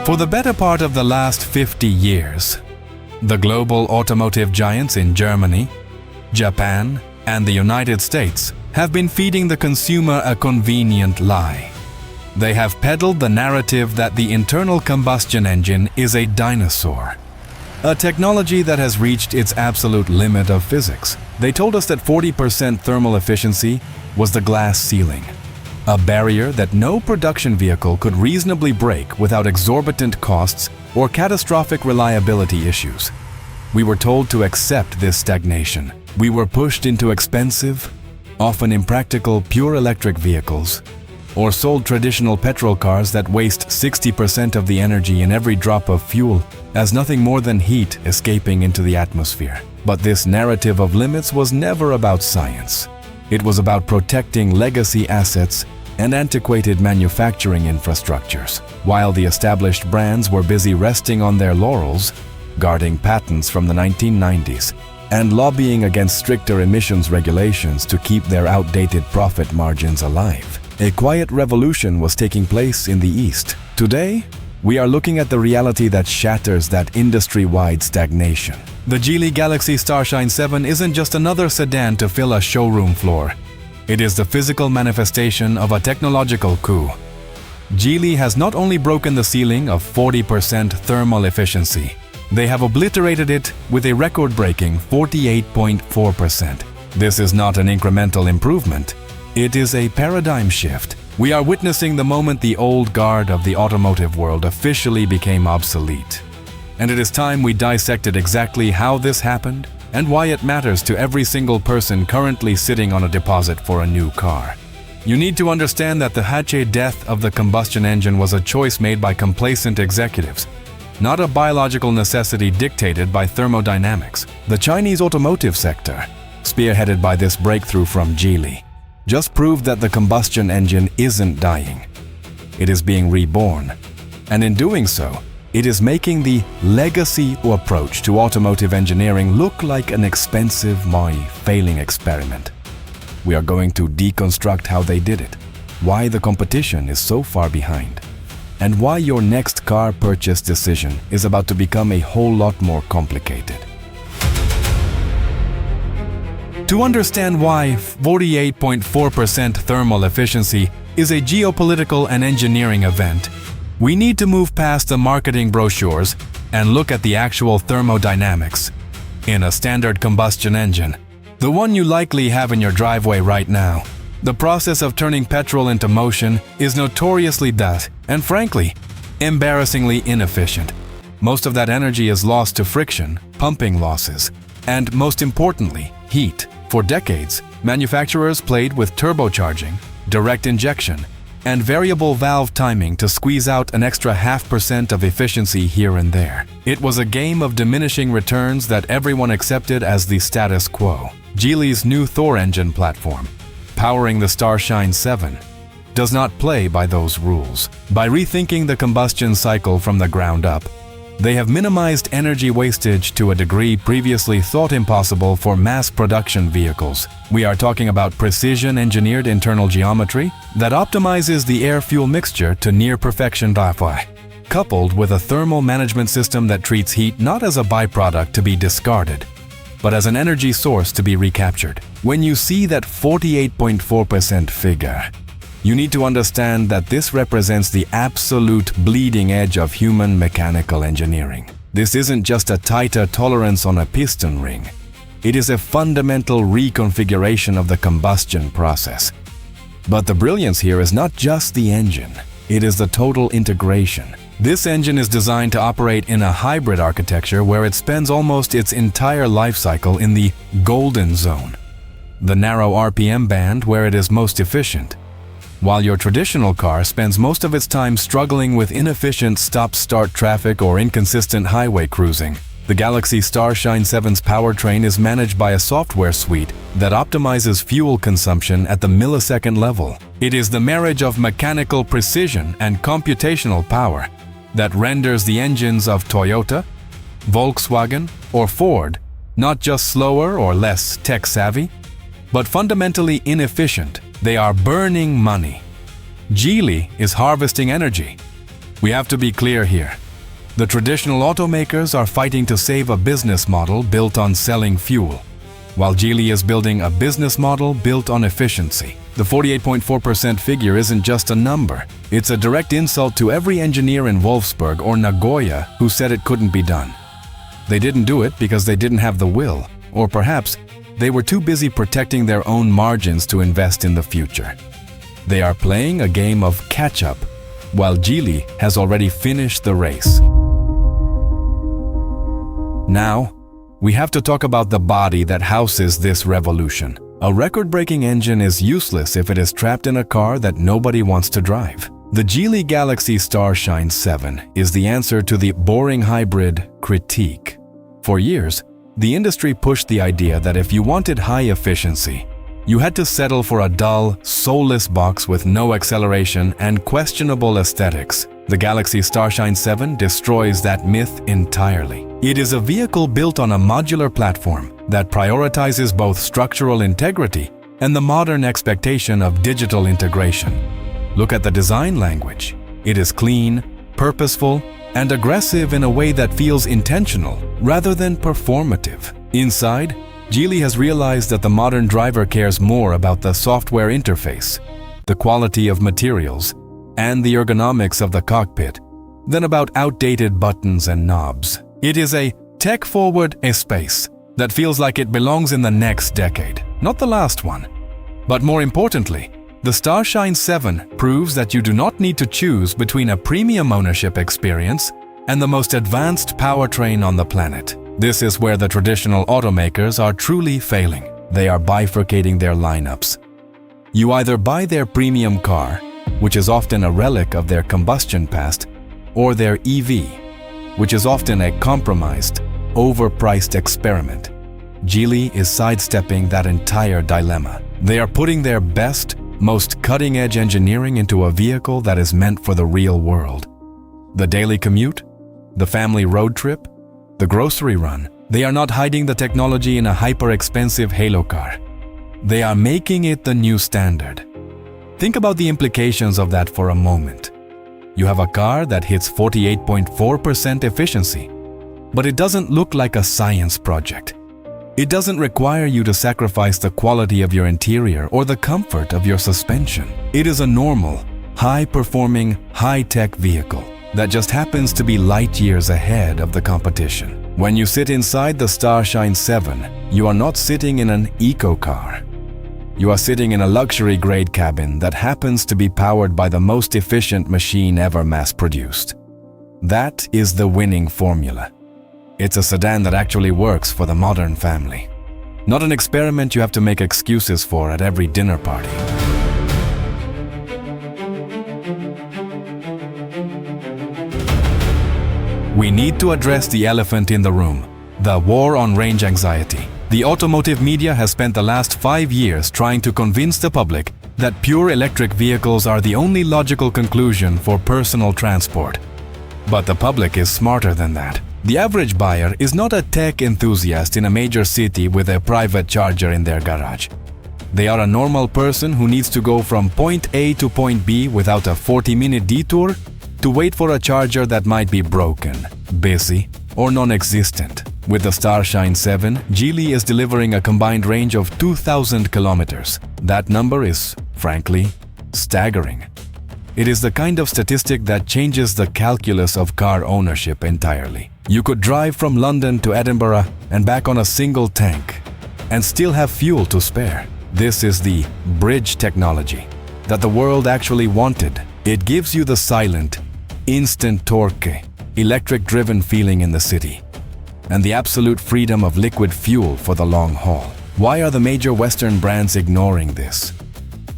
For the better part of the last 50 years, the global automotive giants in Germany, Japan, and the United States have been feeding the consumer a convenient lie. They have peddled the narrative that the internal combustion engine is a dinosaur, a technology that has reached its absolute limit of physics. They told us that 40% thermal efficiency was the glass ceiling, a barrier that no production vehicle could reasonably break without exorbitant costs or catastrophic reliability issues. We were told to accept this stagnation. We were pushed into expensive, often impractical pure electric vehicles, or sold traditional petrol cars that waste 60% of the energy in every drop of fuel as nothing more than heat escaping into the atmosphere. But this narrative of limits was never about science. It was about protecting legacy assets and antiquated manufacturing infrastructures, while the established brands were busy resting on their laurels, guarding patents from the 1990s, and lobbying against stricter emissions regulations to keep their outdated profit margins alive. A quiet revolution was taking place in the East. Today, we are looking at the reality that shatters that industry-wide stagnation. The Geely Galaxy Starshine 7 isn't just another sedan to fill a showroom floor. It is the physical manifestation of a technological coup. Geely has not only broken the ceiling of 40% thermal efficiency, they have obliterated it with a record-breaking 48.4%. This is not an incremental improvement. It is a paradigm shift. We are witnessing the moment the old guard of the automotive world officially became obsolete. And it is time we dissected exactly how this happened and why it matters to every single person currently sitting on a deposit for a new car. You need to understand that the Hache death of the combustion engine was a choice made by complacent executives, not a biological necessity dictated by thermodynamics. The Chinese automotive sector, spearheaded by this breakthrough from Geely, just proved that the combustion engine isn't dying. It is being reborn. And in doing so, it is making the legacy approach to automotive engineering look like an expensive, failing experiment. We are going to deconstruct how they did it, why the competition is so far behind, and why your next car purchase decision is about to become a whole lot more complicated. To understand why 48.4% thermal efficiency is a geopolitical and engineering event, we need to move past the marketing brochures and look at the actual thermodynamics. In a standard combustion engine, the one you likely have in your driveway right now, the process of turning petrol into motion is notoriously dull and, frankly, embarrassingly inefficient. Most of that energy is lost to friction, pumping losses, and, most importantly, heat. For decades, manufacturers played with turbocharging, direct injection, and variable valve timing to squeeze out an extra 0.5% of efficiency here and there. It was a game of diminishing returns that everyone accepted as the status quo. Geely's new Thor engine platform, powering the Starshine 7, does not play by those rules. By rethinking the combustion cycle from the ground up, they have minimized energy wastage to a degree previously thought impossible for mass production vehicles. We are talking about precision-engineered internal geometry that optimizes the air-fuel mixture to near-perfection coupled with a thermal management system that treats heat not as a byproduct to be discarded, but as an energy source to be recaptured. When you see that 48.4% figure, you need to understand that this represents the absolute bleeding edge of human mechanical engineering. This isn't just a tighter tolerance on a piston ring. It is a fundamental reconfiguration of the combustion process. But the brilliance here is not just the engine, it is the total integration. This engine is designed to operate in a hybrid architecture where it spends almost its entire life cycle in the golden zone, the narrow RPM band where it is most efficient. While your traditional car spends most of its time struggling with inefficient stop-start traffic or inconsistent highway cruising, the Galaxy Starshine 7's powertrain is managed by a software suite that optimizes fuel consumption at the millisecond level. It is the marriage of mechanical precision and computational power that renders the engines of Toyota, Volkswagen, or Ford not just slower or less tech-savvy, but fundamentally inefficient. They are burning money. Geely is harvesting energy. We have to be clear here. The traditional automakers are fighting to save a business model built on selling fuel, while Geely is building a business model built on efficiency. The 48.4% figure isn't just a number. It's a direct insult to every engineer in Wolfsburg or Nagoya who said it couldn't be done. They didn't do it because they didn't have the will, or perhaps they were too busy protecting their own margins to invest in the future. They are playing a game of catch-up, while Geely has already finished the race. Now, we have to talk about the body that houses this revolution. A record-breaking engine is useless if it is trapped in a car that nobody wants to drive. The Geely Galaxy Starshine 7 is the answer to the boring hybrid critique. For years, the industry pushed the idea that if you wanted high efficiency, you had to settle for a dull, soulless box with no acceleration and questionable aesthetics. The Galaxy Starshine 7 destroys that myth entirely. It is a vehicle built on a modular platform that prioritizes both structural integrity and the modern expectation of digital integration. Look at the design language. It is clean, purposeful, and aggressive in a way that feels intentional rather than performative. Inside, Geely has realized that the modern driver cares more about the software interface, the quality of materials, and the ergonomics of the cockpit than about outdated buttons and knobs. It is a tech-forward espace that feels like it belongs in the next decade, not the last one. But more importantly, the Starshine 7 proves that you do not need to choose between a premium ownership experience and the most advanced powertrain on the planet. This is where the traditional automakers are truly failing. They are bifurcating their lineups. You either buy their premium car, which is often a relic of their combustion past, or their EV, which is often a compromised, overpriced experiment. Geely is sidestepping that entire dilemma. They are putting their best, most cutting-edge engineering into a vehicle that is meant for the real world. The daily commute, the family road trip, the grocery run. They are not hiding the technology in a hyper-expensive halo car. They are making it the new standard. Think about the implications of that for a moment. You have a car that hits 48.4% efficiency, but it doesn't look like a science project. It doesn't require you to sacrifice the quality of your interior or the comfort of your suspension. It is a normal, high-performing, high-tech vehicle that just happens to be light years ahead of the competition. When you sit inside the Starshine 7, you are not sitting in an eco car. You are sitting in a luxury-grade cabin that happens to be powered by the most efficient machine ever mass-produced. That is the winning formula. It's a sedan that actually works for the modern family. Not an experiment you have to make excuses for at every dinner party. We need to address the elephant in the room, the war on range anxiety. The automotive media has spent the last 5 years trying to convince the public that pure electric vehicles are the only logical conclusion for personal transport. But the public is smarter than that. The average buyer is not a tech enthusiast in a major city with a private charger in their garage. They are a normal person who needs to go from point A to point B without a 40-minute detour to wait for a charger that might be broken, busy, or non-existent. With the Starshine 7, Geely is delivering a combined range of 2,000 kilometers. That number is, frankly, staggering. It is the kind of statistic that changes the calculus of car ownership entirely. You could drive from London to Edinburgh and back on a single tank, and still have fuel to spare. This is the bridge technology that the world actually wanted. It gives you the silent, instant torque, electric-driven feeling in the city, and the absolute freedom of liquid fuel for the long haul. Why are the major Western brands ignoring this?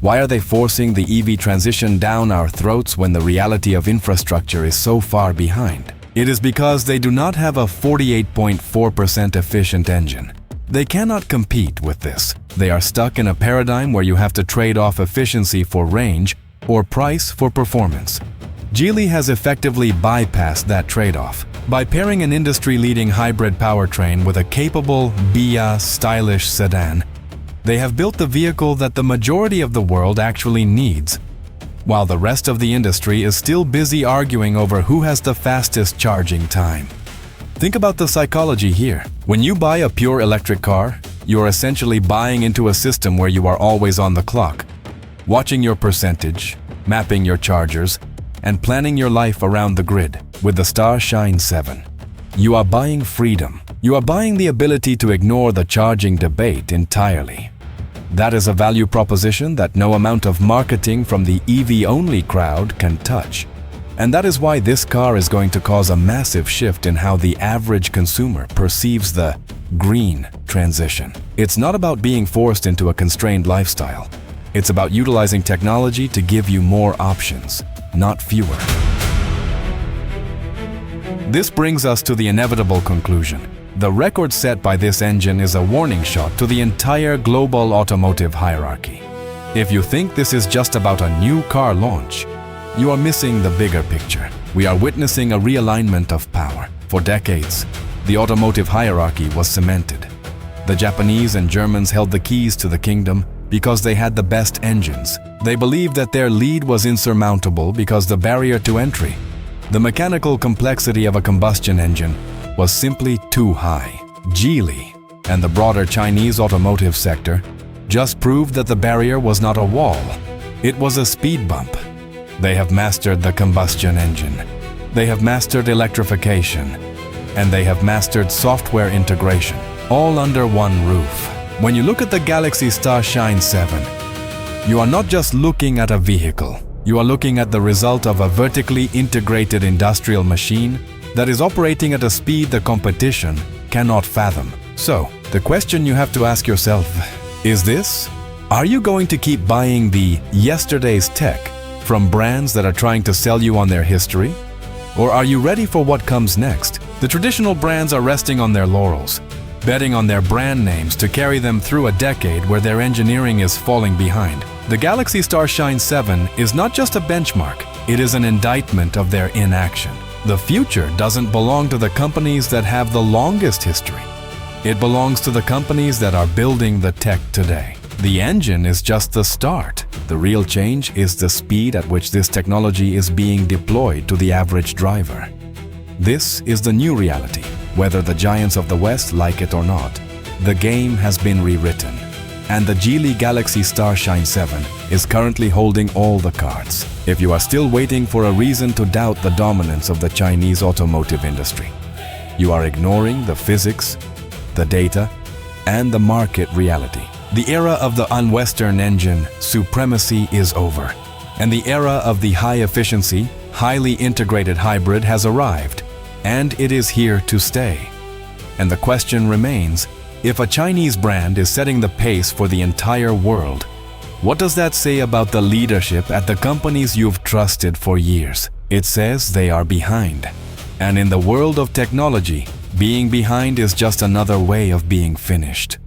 Why are they forcing the EV transition down our throats when the reality of infrastructure is so far behind? It is because they do not have a 48.4% efficient engine. They cannot compete with this. They are stuck in a paradigm where you have to trade off efficiency for range or price for performance. Geely has effectively bypassed that trade-off. By pairing an industry-leading hybrid powertrain with a capable, stylish sedan, they have built the vehicle that the majority of the world actually needs. while the rest of the industry is still busy arguing over who has the fastest charging time. Think about the psychology here. When you buy a pure electric car, you are essentially buying into a system where you are always on the clock, watching your percentage, mapping your chargers, and planning your life around the grid. With the Starshine 7, you are buying freedom. You are buying the ability to ignore the charging debate entirely. That is a value proposition that no amount of marketing from the EV-only crowd can touch. And that is why this car is going to cause a massive shift in how the average consumer perceives the green transition. It's not about being forced into a constrained lifestyle. It's about utilizing technology to give you more options, not fewer. This brings us to the inevitable conclusion. The record set by this engine is a warning shot to the entire global automotive hierarchy. If you think this is just about a new car launch, you are missing the bigger picture. We are witnessing a realignment of power. For decades, the automotive hierarchy was cemented. The Japanese and Germans held the keys to the kingdom because they had the best engines. They believed that their lead was insurmountable because the barrier to entry, the mechanical complexity of a combustion engine, was simply too high. Geely and the broader Chinese automotive sector just proved that the barrier was not a wall, it was a speed bump. They have mastered the combustion engine, they have mastered electrification, and they have mastered software integration, all under one roof. When you look at the Galaxy Starshine 7, you are not just looking at a vehicle, you are looking at the result of a vertically integrated industrial machine that is operating at a speed the competition cannot fathom. So, the question you have to ask yourself is this: are you going to keep buying the yesterday's tech from brands that are trying to sell you on their history? Or are you ready for what comes next? The traditional brands are resting on their laurels, betting on their brand names to carry them through a decade where their engineering is falling behind. The Galaxy Starshine 7 is not just a benchmark, it is an indictment of their inaction. The future doesn't belong to the companies that have the longest history. It belongs to the companies that are building the tech today. The engine is just the start. The real change is the speed at which this technology is being deployed to the average driver. This is the new reality. Whether the giants of the West like it or not, the game has been rewritten. And the Geely Galaxy Starshine 7 is currently holding all the cards. If you are still waiting for a reason to doubt the dominance of the Chinese automotive industry, you are ignoring the physics, the data, and the market reality. The era of the un-Western engine supremacy is over, and the era of the high-efficiency, highly integrated hybrid has arrived, and it is here to stay. And the question remains, if a Chinese brand is setting the pace for the entire world, what does that say about the leadership at the companies you've trusted for years? It says they are behind. And in the world of technology, being behind is just another way of being finished.